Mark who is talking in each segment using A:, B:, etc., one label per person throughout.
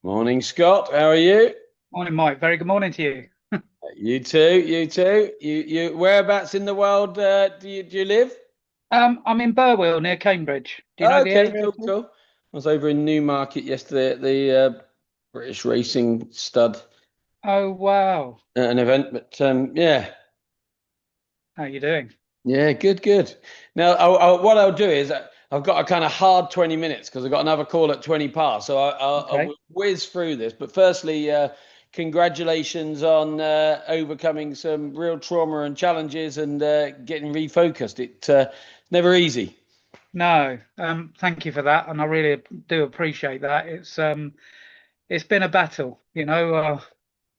A: Morning, Scott. How are you?
B: Morning, Mike. Very good morning to you.
A: You too. You too. You. Whereabouts in the world do you live?
B: I'm in Burwell near Cambridge. Do you know the
A: Okay,
B: area
A: cool,
B: at all?
A: cool. I was over in Newmarket yesterday at the British Racing Stud
B: Oh, wow.
A: an event, but yeah,
B: How you doing?
A: yeah, good, good. Now, what I'll do is I've got a kind of hard 20 minutes because I've got another call at 20 past, so I'll
B: Okay.
A: whiz through this. But firstly, congratulations on overcoming some real trauma and challenges and getting refocused. It's never easy.
B: No, thank you for that, and I really do appreciate that. It's been a battle, you know.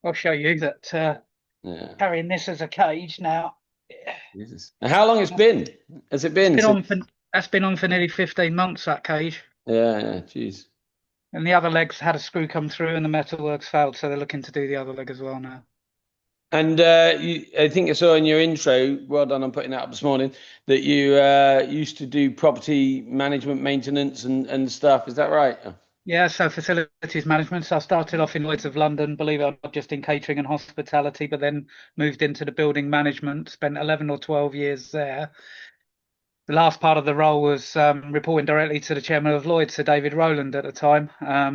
B: I'll show you that
A: Yeah.
B: carrying this as a cage now.
A: Jesus. And how long it's been? Has it
B: It's
A: been
B: been
A: since?
B: on for that's been on for nearly 15 months, that cage.
A: Yeah, yeah, geez.
B: And the other legs had a screw come through and the metalworks failed, so they're looking to do the other leg as well now.
A: And I think I saw in your intro, well done on putting that up this morning, that you used to do property management, maintenance, and stuff. Is that right?
B: Yeah, so facilities management. So I started off in Lloyd's of London, believe it or not, just in catering and hospitality, but then moved into the building management, spent 11 or 12 years there. The last part of the role was reporting directly to the chairman of Lloyd's, Sir David Rowland at the time.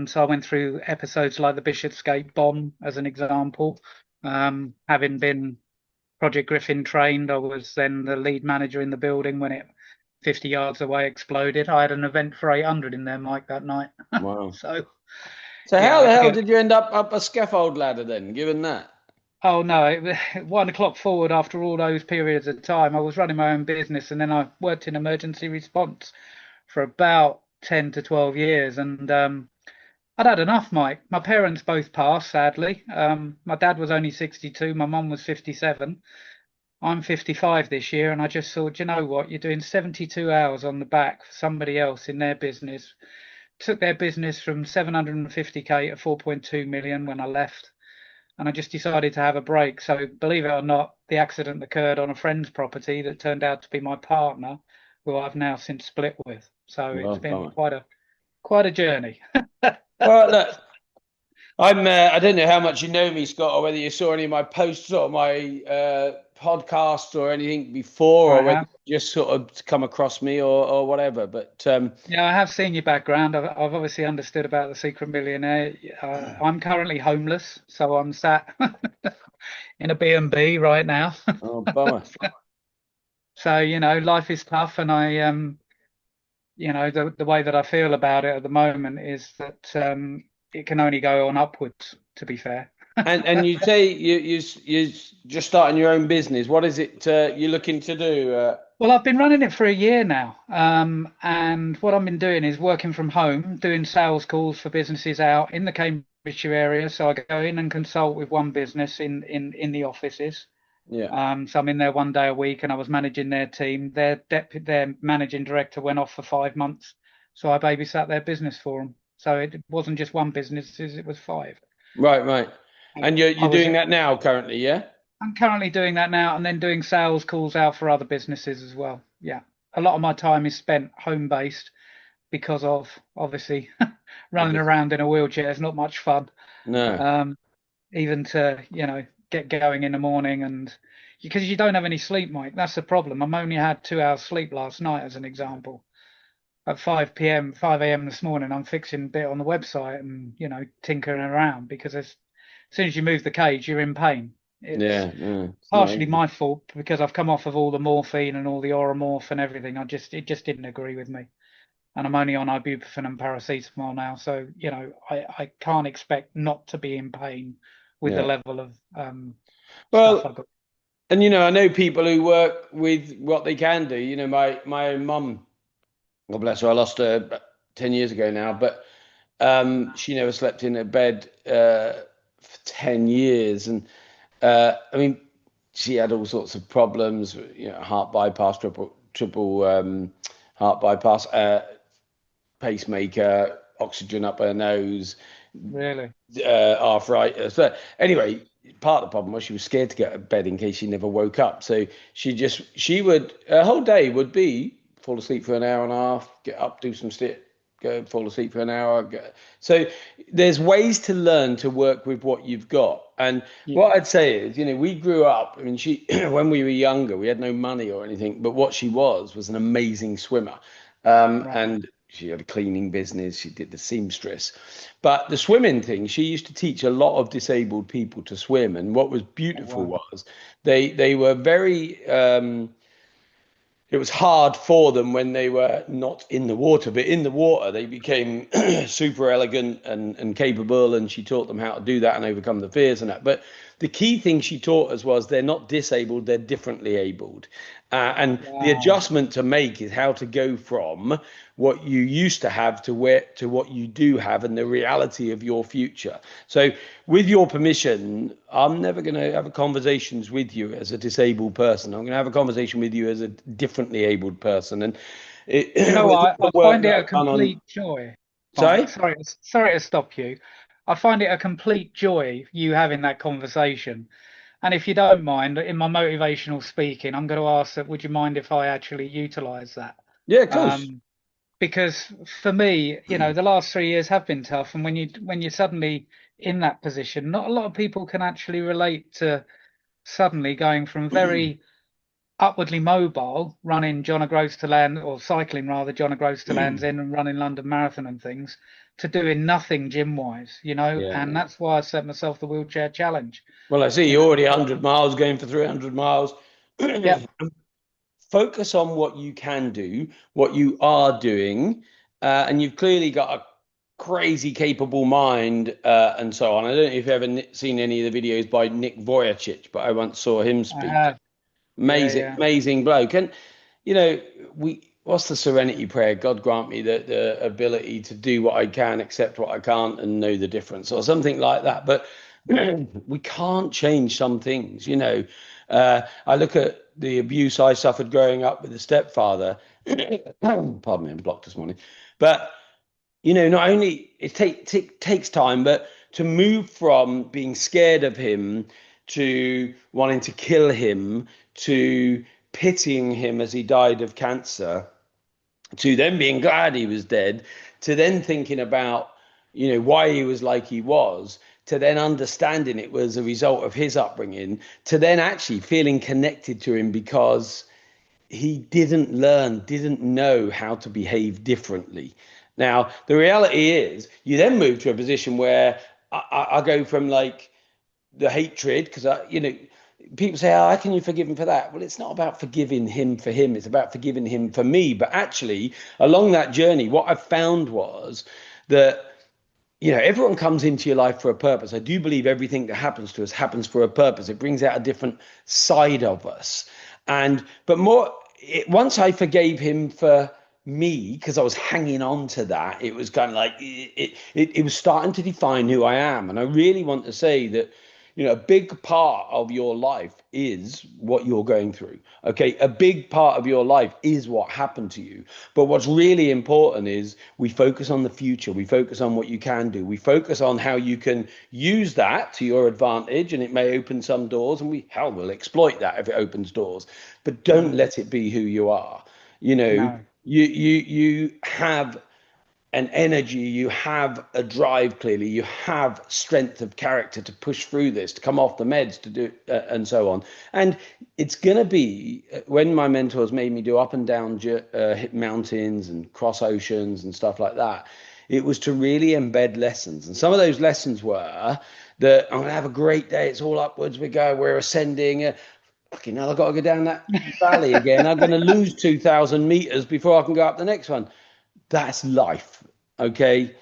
B: So I went through episodes like the Bishopsgate bomb, as an example. Having been Project Griffin trained, I was then the lead manager in the building when it 50 yards away exploded. I had an event for 800 in there, Mike, that night.
A: Wow.
B: So
A: So
B: yeah,
A: how
B: I
A: the
B: had to
A: hell
B: get.
A: did you end up a scaffold ladder then, given that?
B: Oh no, 1 o'clock forward after all those periods of time. I was running my own business and then I worked in emergency response for about 10 to 12 years. And I'd had enough, Mike. My parents both passed, sadly. My dad was only 62, my mum was 57. I'm 55 this year, and I just thought, you know what? You're doing 72 hours on the back for somebody else in their business. Took their business from 750K to 4.2 million when I left, and I just decided to have a break. So, believe it or not, the accident occurred on a friend's property that turned out to be my partner, who I've now since split with. So it's
A: Well,
B: been
A: bummer.
B: quite a journey.
A: Well, look, I don't know how much you know me, Scott, or whether you saw any of my posts or my podcasts or anything before,
B: I
A: or whether
B: have.
A: you just sort of come across me or whatever. But
B: Yeah, I have seen your background. I've obviously understood about the Secret Millionaire. I'm currently homeless, so I'm sat in a B&B right now.
A: oh, bummer.
B: So, life is tough, and the way that I feel about it at the moment is that it can only go on upwards, to be fair.
A: And you say you just starting your own business. What is it you're looking to do?
B: Well, I've been running it for a year now, and what I've been doing is working from home, doing sales calls for businesses out in the Cambridgeshire area. So I go in and consult with one business in the offices.
A: Yeah.
B: So I'm in there 1 day a week, and I was managing their team. Their managing director went off for 5 months, so I babysat their business for them. So it wasn't just one business; it was five.
A: Right, right. And you're
B: I
A: you're
B: was
A: doing that now currently, yeah?
B: I'm currently doing that now, and then doing sales calls out for other businesses as well. Yeah, a lot of my time is spent home based because of obviously running
A: Obviously.
B: around in a wheelchair is not much fun.
A: No.
B: Um, Even to get going in the morning, and because you don't have any sleep, Mike. That's the problem. I'm only had 2 hours sleep last night, as an example. At 5 p.m., 5 a.m. this morning, I'm fixing a bit on the website and tinkering around because as soon as you move the cage, you're in pain. It's
A: Yeah, no, it's not
B: partially
A: easy.
B: my fault because I've come off of all the morphine and all the oromorph and everything. It just didn't agree with me, and I'm only on ibuprofen and paracetamol now. So I can't expect not to be in pain with the
A: Yeah.
B: level of stuff
A: Well,
B: I've got.
A: and I know people who work with what they can do. My own mum, God bless her, I lost her about 10 years ago now, but she never slept in a bed for 10 years. And I mean, she had all sorts of problems, heart bypass, triple heart bypass, pacemaker, oxygen up her nose,
B: Really.
A: arthritis. But anyway, part of the problem was she was scared to get out of bed in case she never woke up. So she would, her whole day would be fall asleep for an hour and a half, get up, do some go fall asleep for an hour. So there's ways to learn to work with what you've got. And
B: Yeah.
A: what I'd say is, we grew up. I mean, she when we were younger, we had no money or anything, but what she was an amazing swimmer.
B: Right.
A: And she had a cleaning business. She did the seamstress, but the swimming thing, she used to teach a lot of disabled people to swim. And what was
B: Oh,
A: beautiful
B: wow.
A: was they were very it was hard for them when they were not in the water, but in the water they became super elegant and capable, and she taught them how to do that and overcome the fears and that. But the key thing she taught us was they're not disabled, they're differently abled. And the
B: Wow.
A: adjustment to make is how to go from what you used to have to what you do have and the reality of your future. So, with your permission, I'm never going to have conversations with you as a disabled person. I'm going to have a conversation with you as a differently abled person. And
B: Do you know
A: with
B: what?
A: all
B: I
A: the work
B: find
A: that
B: it a
A: I've done on,
B: complete joy, Mark.
A: sorry,
B: Sorry to stop you. I find it a complete joy you having that conversation. And if you don't mind, in my motivational speaking, I'm going to ask that, would you mind if I actually utilize that?
A: yeah, of course.
B: Um, because for me, the last 3 years have been tough. And when you're suddenly in that position, not a lot of people can actually relate to suddenly going from very upwardly mobile, running John O'Groats to Land, or cycling rather, John O'Groats to Land's End and running London Marathon and things, to doing nothing gym wise, and
A: Yeah.
B: that's why I set myself the wheelchair challenge.
A: Well, I see
B: You
A: you're
B: know,
A: already 100 miles, going for 300 miles.
B: yep,
A: Focus on what you can do, what you are doing, and you've clearly got a crazy capable mind, and so on. I don't know if you've ever seen any of the videos by Nick Vujicic, but I once saw him
B: I
A: speak.
B: have. Yeah,
A: Amazing,
B: yeah,
A: amazing bloke. And you know, what's the Serenity Prayer? God grant me the ability to do what I can, accept what I can't, and know the difference, or something like that. But
B: yeah.
A: we can't change some things. I look at the abuse I suffered growing up with a stepfather. Pardon me, I'm blocked this morning. But not only takes time, but to move from being scared of him to wanting to kill him to pitying him as he died of cancer to then being glad he was dead to then thinking about why he was like he was to then understanding it was a result of his upbringing to then actually feeling connected to him because he didn't know how to behave differently. Now, the reality is, you then move to a position where I go from like the hatred, because people say, "Oh, how can you forgive him for that?" Well, it's not about forgiving him for him; it's about forgiving him for me. But actually, along that journey, what I found was that everyone comes into your life for a purpose. I do believe everything that happens to us happens for a purpose. It brings out a different side of us. But once I forgave him for me, because I was hanging on to that, it was kind of like it was starting to define who I am. And I really want to say that a big part of your life is what you're going through. Okay. A big part of your life is what happened to you. But what's really important is we focus on the future. We focus on what you can do. We focus on how you can use that to your advantage. And it may open some doors, and we'll exploit that if it opens doors. But don't
B: Mm,
A: let it be who you are. You know,
B: no,
A: you have an energy, you have a drive, clearly you have strength of character to push through this, to come off the meds, to do and so on. And it's going to be when my mentors made me do up and down hit mountains and cross oceans and stuff like that, it was to really embed lessons. And some of those lessons were that I'm going to have a great day, it's all upwards, we're ascending. Fucking hell, I've got to go down that valley again. I'm going to lose 2,000 meters before I can go up the next one. That's life. Okay.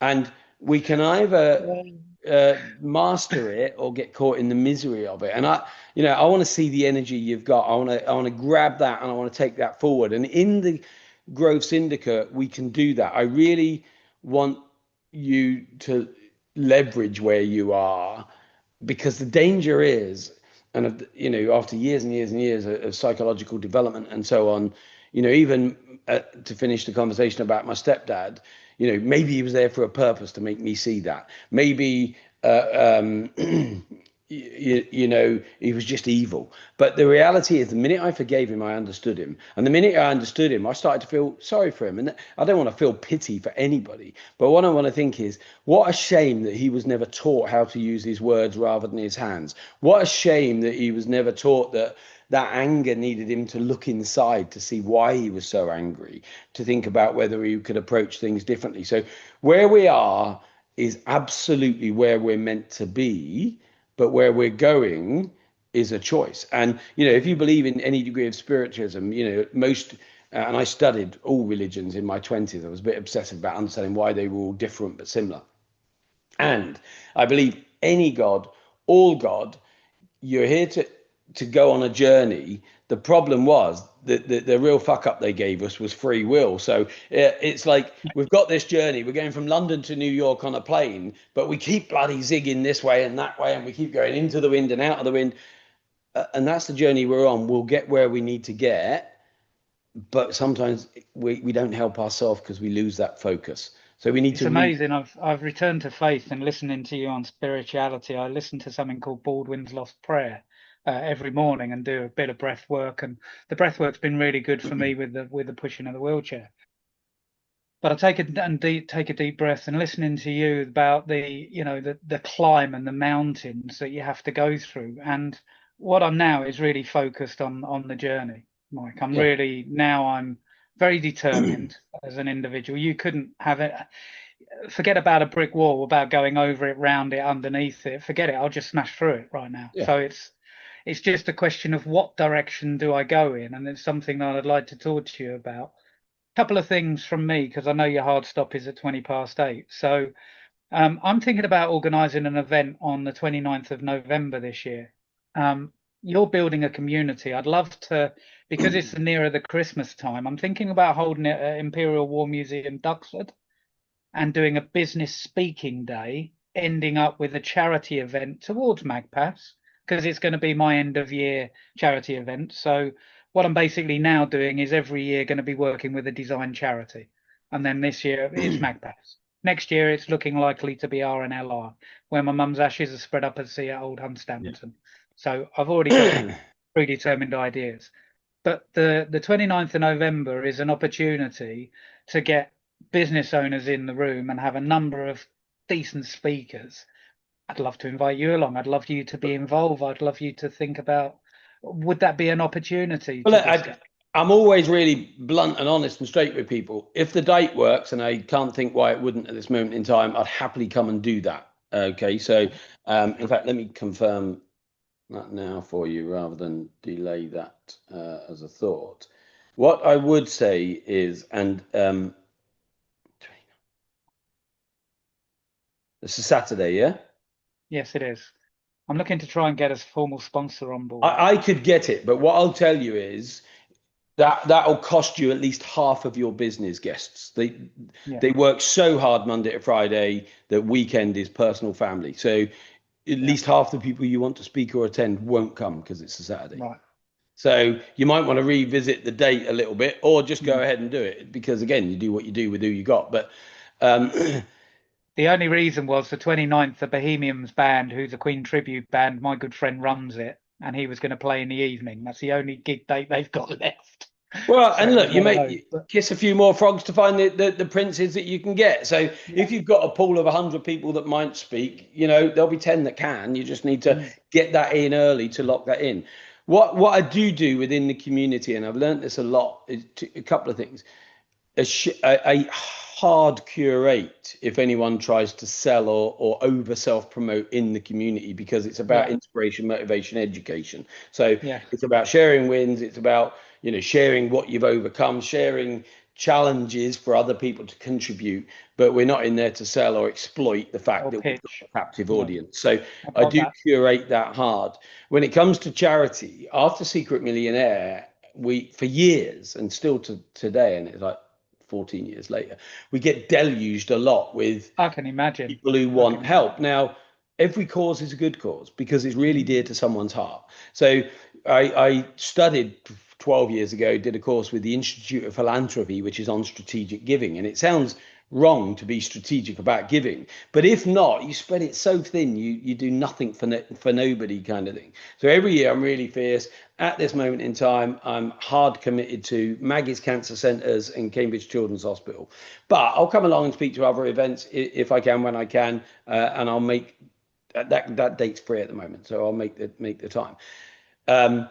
A: And we can either master it or get caught in the misery of it. And I want to see the energy you've got. I want to grab that and I want to take that forward. And in the Growth Syndicate, we can do that. I really want you to leverage where you are because the danger is, and after years and years and years of psychological development and so on, even to finish the conversation about my stepdad, maybe he was there for a purpose to make me see that. Maybe he was just evil. But the reality is, the minute I forgave him, I understood him. And the minute I understood him, I started to feel sorry for him. And I don't want to feel pity for anybody. But what I want to think is, what a shame that he was never taught how to use his words rather than his hands. What a shame that he was never taught that anger needed him to look inside to see why he was so angry, to think about whether he could approach things differently. So where we are is absolutely where we're meant to be, but where we're going is a choice. And if you believe in any degree of spiritualism, most and I studied all religions in my 20s. I was a bit obsessive about understanding why they were all different but similar. And I believe any God, all God, you're here to go on a journey. The problem was that the real fuck up they gave us was free will. So it's like we've got this journey. We're going from London to New York on a plane, but we keep bloody zigging this way and that way, and we keep going into the wind and out of the wind. And that's the journey we're on. We'll get where we need to get, but sometimes we don't help ourselves because we lose that focus. So we need
B: It's
A: to re.
B: amazing. I've returned to faith and listening to you on spirituality. I listen to something called Baldwin's Lost Prayer every morning and do a bit of breath work. And the breath work's been really good for me with the pushing of the wheelchair. But I take a deep breath and listening to you about the climb and the mountains that you have to go through. And what I'm now is really focused on the journey, Mike.
A: Yeah.
B: I'm very determined as an individual. You couldn't have it. Forget about a brick wall, about going over it, round it, underneath it. Forget it. I'll just smash through it right now.
A: Yeah.
B: So it's just a question of what direction do I go in, and it's something that I'd like to talk to you about. Couple of things from me because I know your hard stop is at 20 past 8. So I'm thinking about organising an event on the 29th of November this year. You're building a community. I'd love to, because it's nearer the Christmas time, I'm thinking about holding it at Imperial War Museum, Duxford, and doing a business speaking day, ending up with a charity event towards MagPass, because it's going to be my end of year charity event. So what I'm basically now doing is every year going to be working with a design charity. And then this year it's MagPass. Next year it's looking likely to be RNLR, where my mum's ashes are spread up at sea at Old Hunstanton. So I've already got predetermined ideas. But the 29th of November is an opportunity to get business owners in the room and have a number of decent speakers. I'd love to invite you along. I'd love you to be involved. I'd love you to think about, would that be an opportunity
A: Well,
B: to discuss?
A: I'm always really blunt and honest and straight with people. If the date works, and I can't think why it wouldn't at this moment in time, I'd happily come and do that. Okay, so in fact, let me confirm that now for you rather than delay that as a thought. What I would say is, and this is Saturday, yeah?
B: Yes, it is. I'm looking to try and get a formal sponsor on board.
A: I could get it, but what I'll tell you is that'll cost you at least half of your business guests. They work so hard Monday to Friday that weekend is personal family. So at least half the people you want to speak or attend won't come because it's a Saturday.
B: Right.
A: So you might want to revisit the date a little bit, or just go ahead and do it because again, you do what you do with who you got. But
B: the only reason was the 29th, the Bohemians band, who's a Queen tribute band, my good friend runs it, and he was going to play in the evening. That's the only gig date they've got left.
A: Well, and look, you kiss a few more frogs to find the princes that you can get. So if you've got a pool of 100 people that might speak, there'll be 10 that can. You just need to get that in early to lock that in. What I do within the community, and I've learned this a lot, is a couple of things. A hard curate if anyone tries to sell or over self promote in the community because it's about inspiration, motivation, education. So it's about sharing wins. It's about sharing what you've overcome, sharing challenges for other people to contribute. But we're not in there to sell or exploit the fact that we've got a captive audience. So I do curate that hard. When it comes to charity, after Secret Millionaire, we for years and still to today, and it's like 14 years later, we get deluged a lot with
B: I can imagine
A: people who want help. Now, every cause is a good cause because it's really dear to someone's heart. So I studied 12 years ago, did a course with the Institute of Philanthropy, which is on strategic giving. And it sounds wrong to be strategic about giving. But if not, you spread it so thin, you do nothing for nobody kind of thing. So every year I'm really fierce. At this moment in time, I'm hard committed to Maggie's Cancer Centres and Cambridge Children's Hospital. But I'll come along and speak to other events if I can, when I can, and I'll make that date's free at the moment, so I'll make the time. Um,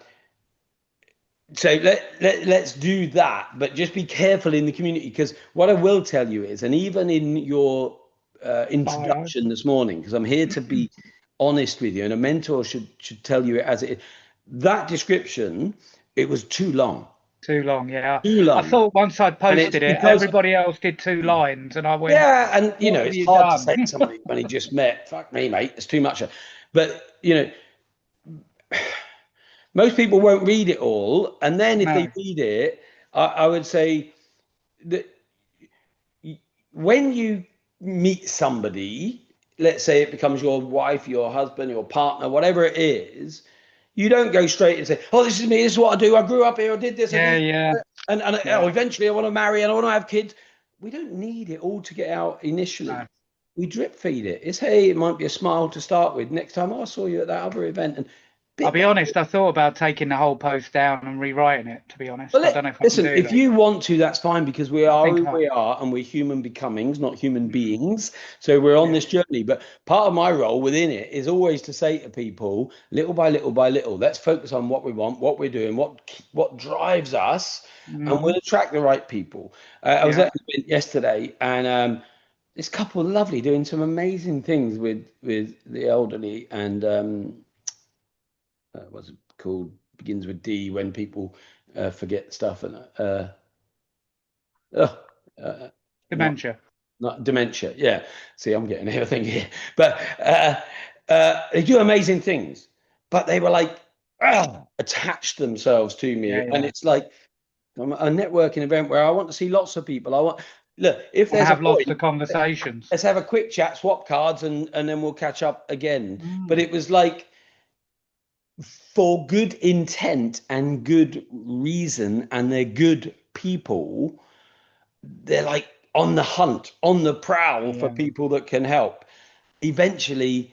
A: so let's do that, but just be careful in the community, because what I will tell you is, and even in your
B: Bio.
A: introduction this morning, because I'm here to be honest with you, and a mentor should tell you it as it is. That description, it was too long,
B: Too long, yeah.
A: too
B: I
A: long,
B: thought once I'd
A: and it's
B: posted it,
A: because
B: everybody else did 2 lines, and I went,
A: yeah, and
B: "What have
A: it's
B: you
A: hard to
B: done?"
A: say to somebody when he just met, fuck me, mate, it's too much. But most people won't read it all, and then if they
B: No,
A: read it, I would say that when you meet somebody, let's say it becomes your wife, your husband, your partner, whatever it is, you don't go straight and say, "Oh, this is me. This is what I do. I grew up here. I did this. I
B: yeah,
A: did
B: yeah,
A: that. And
B: yeah,
A: eventually I want to marry and I want to have kids." We don't need it all to get out initially.
B: no.
A: We drip feed it. It's, hey, it might be a smile to start with. Next time, I saw you at that other event, and
B: I'll
A: bit
B: be
A: by
B: honest, I thought about taking the whole post down and rewriting it, to be
A: Well,
B: honest. I don't know if I can
A: listen,
B: do
A: if
B: that.
A: you want to, that's fine, because we
B: I
A: are
B: think
A: who
B: I,
A: we are and we're human becomings, not human
B: mm,
A: beings. So we're on
B: yeah,
A: this journey. But part of my role within it is always to say to people, little by little by little, let's focus on what we want, what we're doing, what drives us, and we'll
B: hmm,
A: attract the right people. I was
B: yeah,
A: at an event yesterday, and this couple lovely doing some amazing things with the elderly, and what's it called? Begins with D, when people forget stuff, and uh, uh, not
B: dementia.
A: not dementia. Yeah. See, I'm getting everything here, but they do amazing things. But they were like attached themselves to
B: Yeah,
A: me, and
B: yeah.
A: it's like I'm at a networking event where I want to see lots of people. I want look if
B: Want to
A: there's a
B: have lots
A: point.
B: of conversations.
A: Let's have a quick chat, swap cards, and then we'll catch up again. But
B: Mm,
A: it was like, for good intent and good reason, and they're good people, they're like on the hunt, on the prowl for
B: yeah,
A: people that can help. Eventually,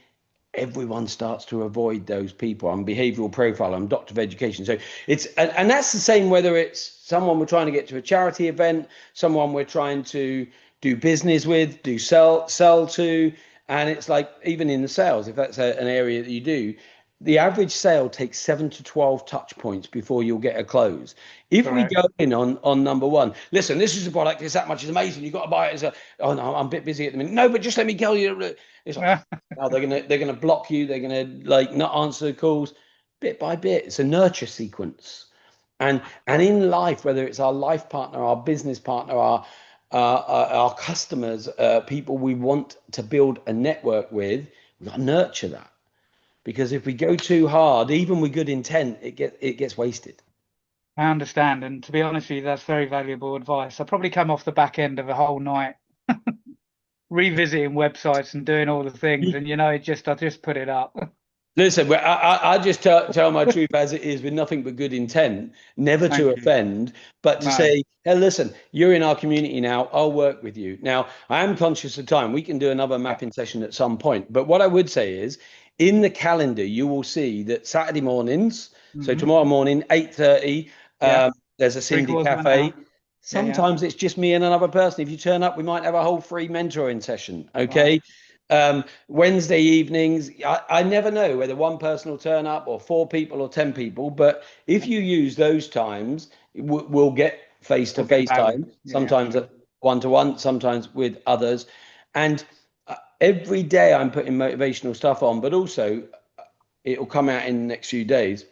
A: everyone starts to avoid those people. I'm behavioral profile, I'm doctor of education. So it's, and that's the same whether it's someone we're trying to get to a charity event, someone we're trying to do business with, do sell to. And it's like, even in the sales, if that's an area that you do, the average sale takes 7 to 12 touch points before you'll get a close. If we
B: correct.
A: go in on number one, listen, this is a product, it's that much, it's amazing, you've got to buy it. Oh no, I'm a bit busy at the minute. No, but just let me tell you. It's like, now they're gonna block you. They're gonna like not answer the calls, bit by bit. It's a nurture sequence, and in life, whether it's our life partner, our business partner, our customers, people we want to build a network with, we've got to nurture that, because if we go too hard, even with good intent, it gets wasted.
B: I understand, and to be honest with you, that's very valuable advice. I probably come off the back end of a whole night revisiting websites and doing all the things, and I just put it up.
A: Listen, I just tell my truth as it is, with nothing but good intent, never to
B: Thank you.
A: offend, but to
B: No,
A: say, hey, listen, you're in our community now. I'll work with you. Now, I am conscious of time. We can do another
B: yeah,
A: mapping session at some point. But what I would say is, in the calendar, you will see that Saturday mornings, so
B: hmm,
A: tomorrow morning, 8:30,
B: yeah,
A: there's a
B: three
A: Cindy
B: quarters of an hour.
A: Cafe.
B: Yeah, yeah,
A: Sometimes it's just me and another person. If you turn up, we might have a whole free mentoring session.
B: right.
A: Okay. Wednesday evenings, I never know whether one person will turn up or four people or 10 people, but if you use those times, we'll get face to
B: We'll get
A: face
B: value.
A: time,
B: Yeah,
A: sometimes
B: sure.
A: at one to one, sometimes with others. And every day I'm putting motivational stuff on, but also it'll come out in the next few days.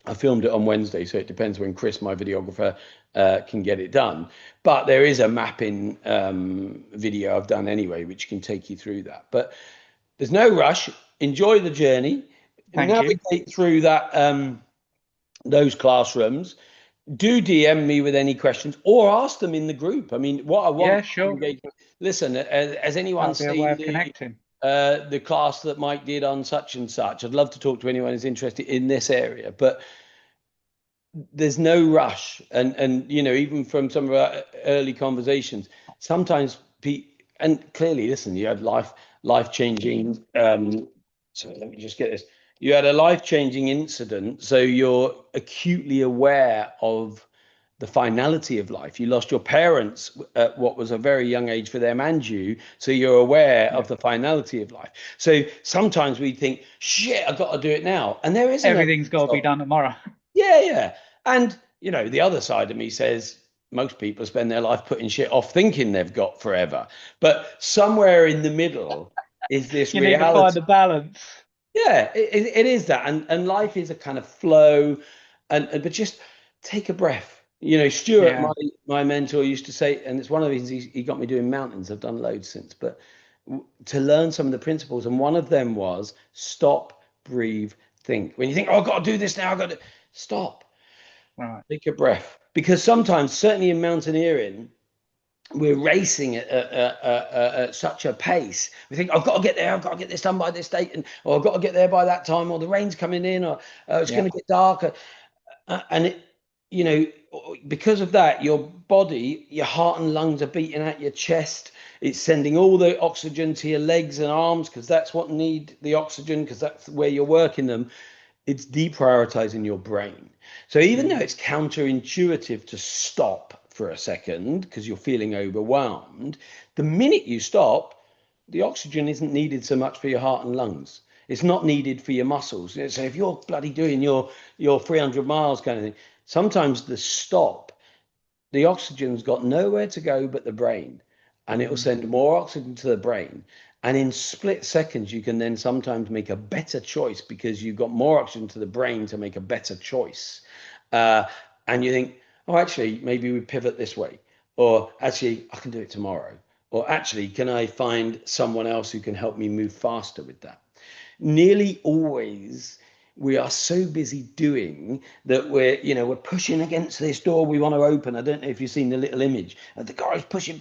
A: I filmed it on Wednesday, so it depends when Chris, my videographer, can get it done. But there is a mapping video I've done anyway, which can take you through that. But there's no rush. Enjoy the journey.
B: Thank you.
A: Navigate through that those classrooms. Do DM me with any questions or ask them in the group. I mean, what I want
B: Yeah, sure.
A: engagement. Listen, has anyone
B: That'll be a way
A: seen
B: of connecting.
A: the class that Mike did on such and such? I'd love to talk to anyone who's interested in this area, but there's no rush. And even from some of our early conversations, sometimes and clearly, listen, you had life changing. So let me just get this. You had a life changing incident, so you're acutely aware of the finality of life. You lost your parents at what was a very young age for them and you, so you're aware
B: Yeah.
A: of the finality of life. So sometimes we think, shit, I've got to do it now, and there isn't a
B: Everything's got to be done tomorrow.
A: yeah, yeah. And, the other side of me says most people spend their life putting shit off thinking they've got forever. But somewhere in the middle is this
B: You need to find
A: reality.
B: the balance.
A: Yeah, it is that. And life is a kind of flow. But just take a breath. Stuart,
B: Yeah.
A: my mentor, used to say, and it's one of the reasons he got me doing mountains. I've done loads since, but to learn some of the principles. And one of them was stop, breathe, think. When you think, oh, I've got to do this now, I've got to stop.
B: Right.
A: Take a breath. Because sometimes, certainly in mountaineering, we're racing at such a pace. We think, I've got to get there, I've got to get this done by this date, or I've got to get there by that time, or the rain's coming in, or it's going
B: Yeah.
A: to get darker. And you know, because of that, your body, your heart and lungs are beating out your chest. It's sending all the oxygen to your legs and arms because that's what need the oxygen because that's where you're working them. It's deprioritizing your brain. So even though
B: Mm.
A: it's counterintuitive to stop for a second because you're feeling overwhelmed, the minute you stop, the oxygen isn't needed so much for your heart and lungs. It's not needed for your muscles. So if you're bloody doing your 300 miles kind of thing, sometimes the stop, the oxygen's got nowhere to go but the brain, and it will
B: Mm.
A: send more oxygen to the brain. And in split seconds, you can then sometimes make a better choice because you've got more oxygen to the brain to make a better choice. Uh, and you think, oh, actually, maybe we pivot this way, or actually, I can do it tomorrow, or actually, can I find someone else who can help me move faster with that? Nearly always we are so busy doing that we're pushing against this door we want to open. I don't know if you've seen the little image of the guy's pushing,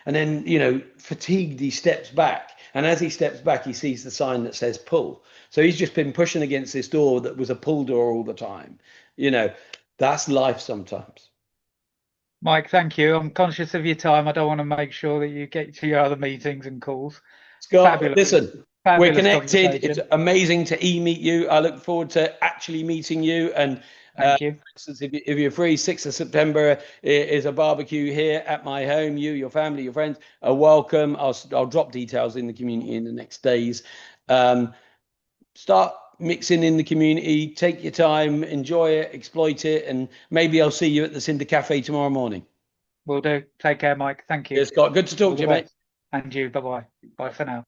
A: and then fatigued he steps back, and as he steps back he sees the sign that says pull. So he's just been pushing against this door that was a pull door all the time. you know that's life sometimes.
B: Mike, thank you. I'm conscious of your time. I don't want to make sure that you get to your other meetings and calls.
A: Scott,
B: Fabulous,
A: listen, we're
B: fabulous
A: connected. It's
B: conversation.
A: amazing to meet you. I look forward to actually meeting you. And
B: Thank you.
A: for instance, if you're free, 6th of September is a barbecue here at my home. You, your family, your friends are welcome. I'll drop details in the community in the next days. Um, Start mixing in the community. Take your time, enjoy it, exploit it, and maybe I'll see you at the Cinder Cafe tomorrow morning.
B: Will do. Take care, Mike. Thank you.
A: Yeah, Scott, good to
B: All
A: talk to
B: the
A: you, mate.
B: best. And you. Bye-bye. Bye for now.